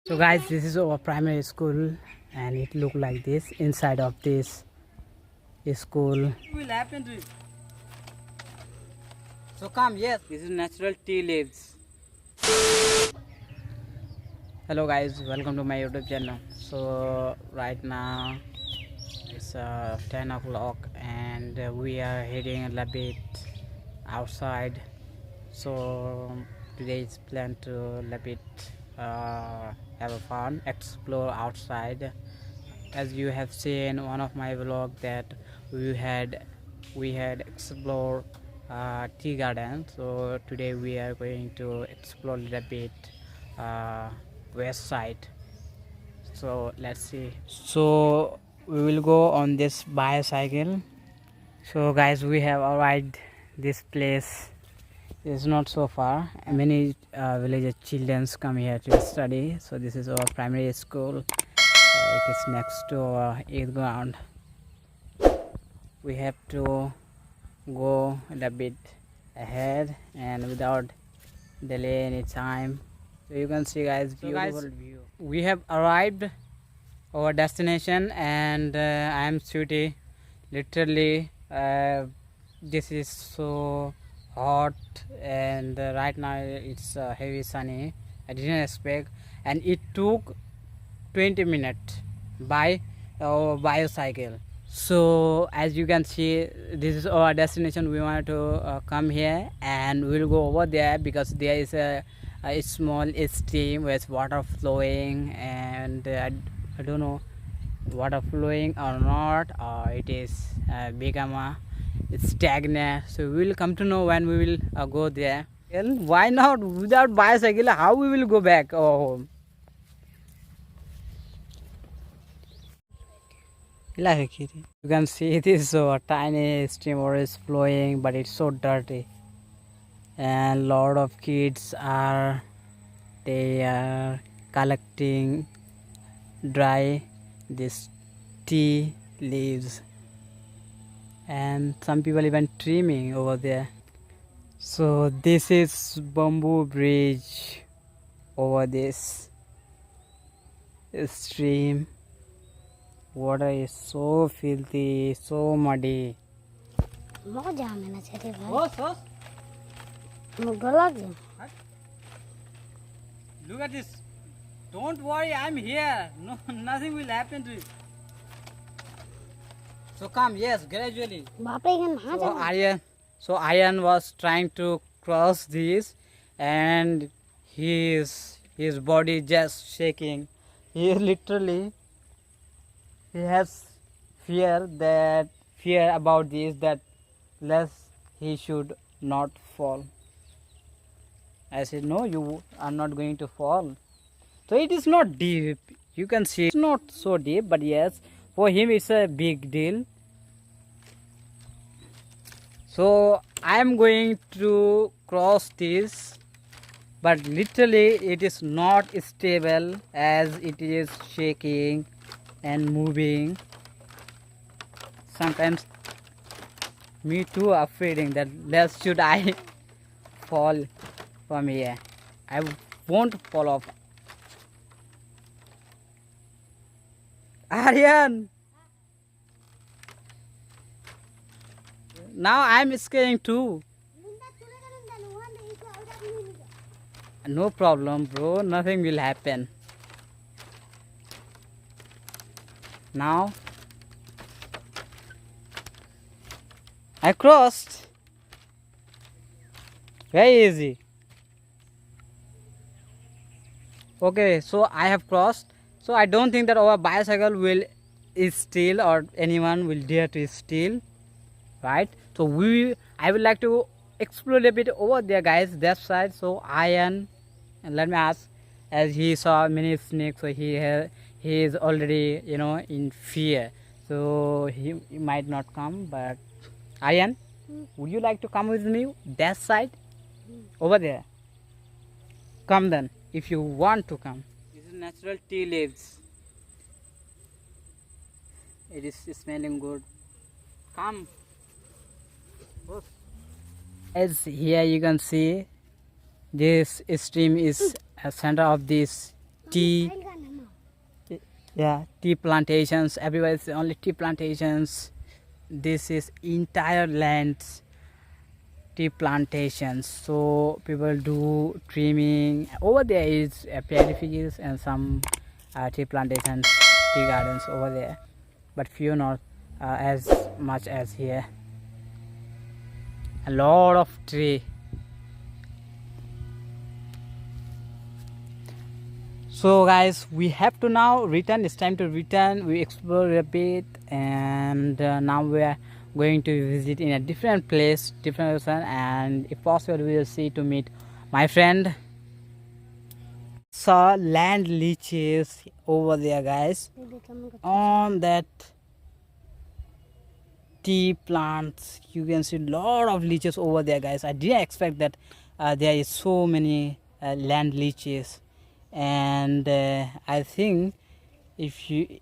So guys, this is our primary school and it look like this inside of this school. What will happen to it? So come, yes, this is natural tea leaves. Hello guys, welcome to my YouTube channel. So right now it's 10 o'clock and we are heading a little bit outside. So today is planned to a little bit have a fun, explore outside. As you have seen one of my vlog that we had explored tea garden. So today we are going to explore a little bit uh, west side. So let's see. So we will go on this bicycle. So guys, we have arrived this place. It's not so far. Many village children come here to study. So this is our primary school. It is next to our youth ground. We have to go a little bit ahead and without delay any time. So you can see guys, beautiful view. We have arrived our destination and I am Sweetie. Literally this is so hot and right now it's heavy sunny. I didn't expect, and it took 20 minutes by bicycle. So as you can see, this is our destination. We want to come here and we'll go over there because there is a small stream with water flowing, and I don't know water flowing or not, or it is become a stagnant. So we will come to know when we will go there. Well, why not? Without bicycle, how we will go back home? You can see this tiny stream is flowing, but it's so dirty, and lot of kids are collecting dry this tea leaves, and some people even trimming over there. So this is bamboo bridge over this stream. Water is so filthy, so muddy. Look at this. Don't worry, I'm here. No, nothing will happen to you. So come, yes, gradually. So Aryan was trying to cross this, and his body just shaking. He literally he has fear about this, that lest he should not fall. I said, no, you are not going to fall. So it is not deep. You can see it's not so deep, but yes, for him it's a big deal. So I am going to cross this, but literally it is not stable as it is shaking and moving. Sometimes me too afraid that lest should I fall from here. I won't fall off. Aryan, now I'm scaring too. No problem, bro. Nothing will happen. Now I crossed. Very easy. Okay, so I have crossed. So I don't think that our bicycle will steal, or anyone will dare to steal, right? So I would like to explore a bit over there, guys, that side. So Aryan, and let me ask, as he saw many snakes, so he is already in fear, so he might not come. But Aryan, would you like to come with me that side over there? Come then, if you want to come. This is natural tea leaves. It is smelling good. Come. As here you can see, this stream is a center of this tea. Yeah, tea plantations. Everywhere is only tea plantations. This is entire lands tea plantations. So people do trimming. Over there is paddy fields and some tea plantations, tea gardens over there, but few not as much as here. A lot of tree. So guys, we have to now return. It's time to return. We explore a bit, and now we are going to visit in a different place, different person, and if possible we will see to meet my friend. Saw land leeches over there, guys, on that tea plants. You can see a lot of leeches over there, guys. I didn't expect that there is so many land leeches, and I think if you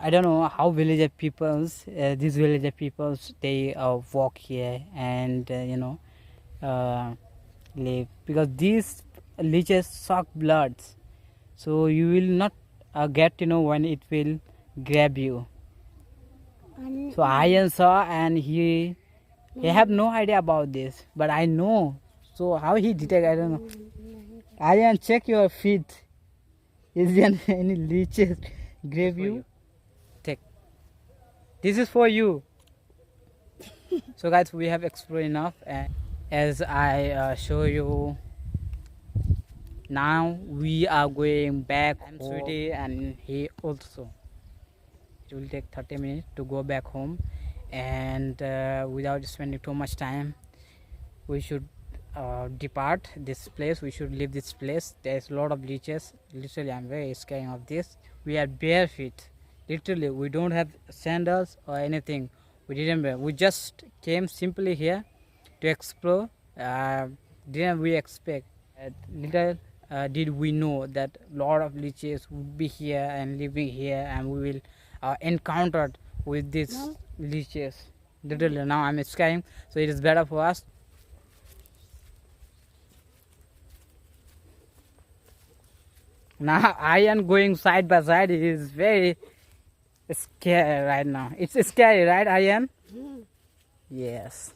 I don't know how villager peoples these villager peoples they walk here and live, because these leeches suck bloods, so you will not get to know when it will grab you. So Ian saw, and he have no idea about this, but I know. So how he detect, I don't know. Ian, check your feet. Is there any leeches grab you? Take. This is for you. So guys, we have explored enough, and as I show you, now we are going back. I'm Sweetie and he also. It will take 30 minutes to go back home, and without spending too much time, we should depart this place. We should leave this place. There's a lot of leeches. Literally, I'm very scared of this. We are bare feet. Literally, we don't have sandals or anything. We didn't wear. We just came simply here to explore. Didn't we expect? Little did we know that a lot of leeches would be here and living here, and we will encountered with these leeches. Literally, now I'm scaring, so it is better for us. Now I am going side by side. It is very scary right now. It's scary, right, Ian? Yes.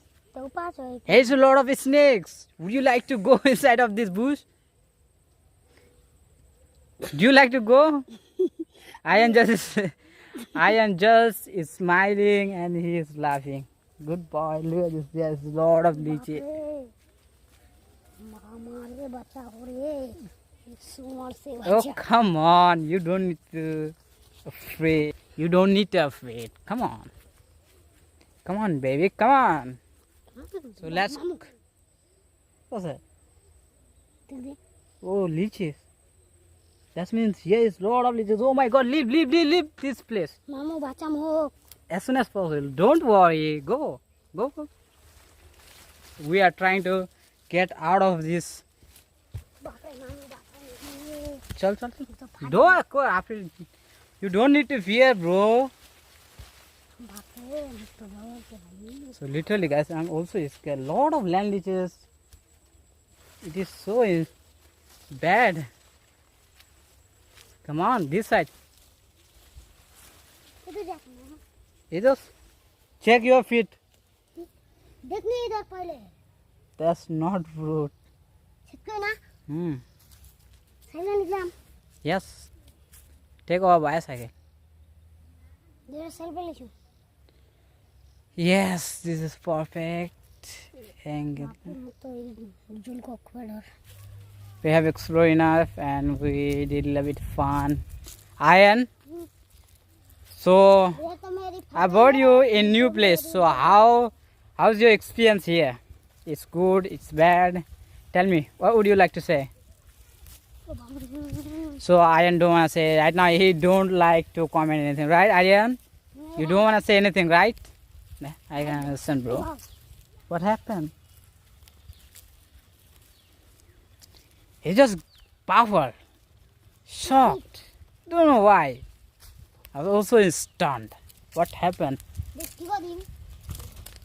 There's a lot of snakes. Would you like to go inside of this bush? Do you like to go? Ian just is smiling and he is laughing. Good boy. Look at this. There's a lot of leeches. Oh, come on. You don't need to afraid. You don't need to afraid. Come on. Come on, baby. Come on. So let's... What's that? Oh, leeches. That means here is a lot of leeches. Oh my God, leave this place. As soon as possible. Don't worry. Go. We are trying to get out of this. Chal. Don't go after. You don't need to fear, bro. So literally, guys, I'm also scared. A lot of land leeches. It is so bad. Come on, this side. Idhar. Check your feet. That's not fruit. Yes. Take our bicycle. Yes, this is perfect angle. We have explored enough and we did a little bit fun. Ian, so I brought you in new place. So how's your experience here? It's good, it's bad. Tell me, what would you like to say? So Ian don't want to say right now. He don't like to comment anything, right, Ian? You don't want to say anything, right? I can understand, bro. What happened? He's just powerful, shocked. Don't know why. I was also stunned. What happened?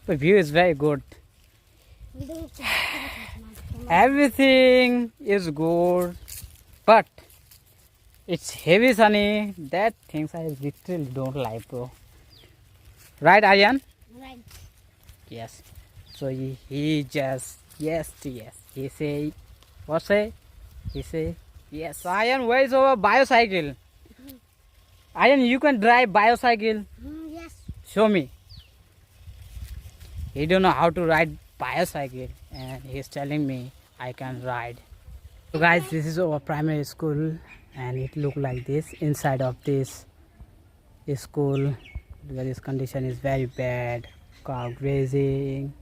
The view is very good. Everything is good, but It's heavy, Sunny. That things I literally don't like, bro. Right, Aryan? Right. Yes. So he just yes to yes. He say, what say? He say yes. So Aryan, where is our bicycle? Aryan, you can drive bicycle. Yes. Show me. He don't know how to ride bicycle, and he's telling me I can ride. So guys, this is our primary school, and it look like this inside of this school. This condition is very bad. Cow grazing,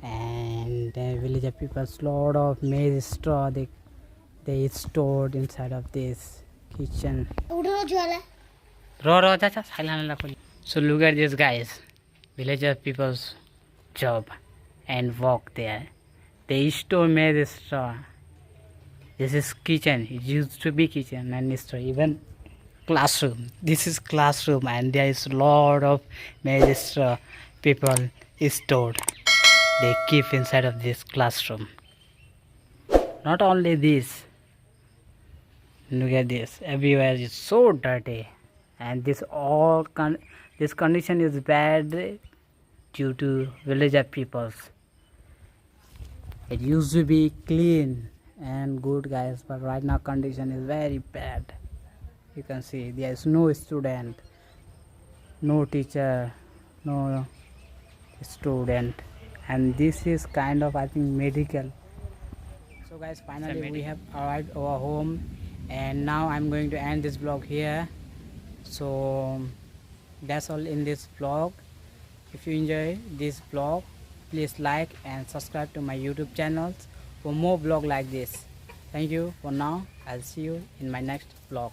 and the village people lot of maize straw they stored inside of this kitchen. So look at this, guys. Villager people's job and work there. They store maize straw. This is kitchen. It used to be kitchen and straw. Even classroom. This is classroom, and there is lot of maize straw people is stored. They keep inside of this classroom. Not only this. Look at this. Everywhere is so dirty, and this condition is bad due to villager peoples. It used to be clean and good, guys, but right now condition is very bad. You can see there is no student, no teacher, no student, and this is kind of, I think, medical. So guys, finally we have arrived our home, and now I'm going to end this vlog here. So that's all in this vlog. If you enjoy this vlog, please like and subscribe to my YouTube channels for more vlog like this. Thank you for now. I'll see you in my next vlog.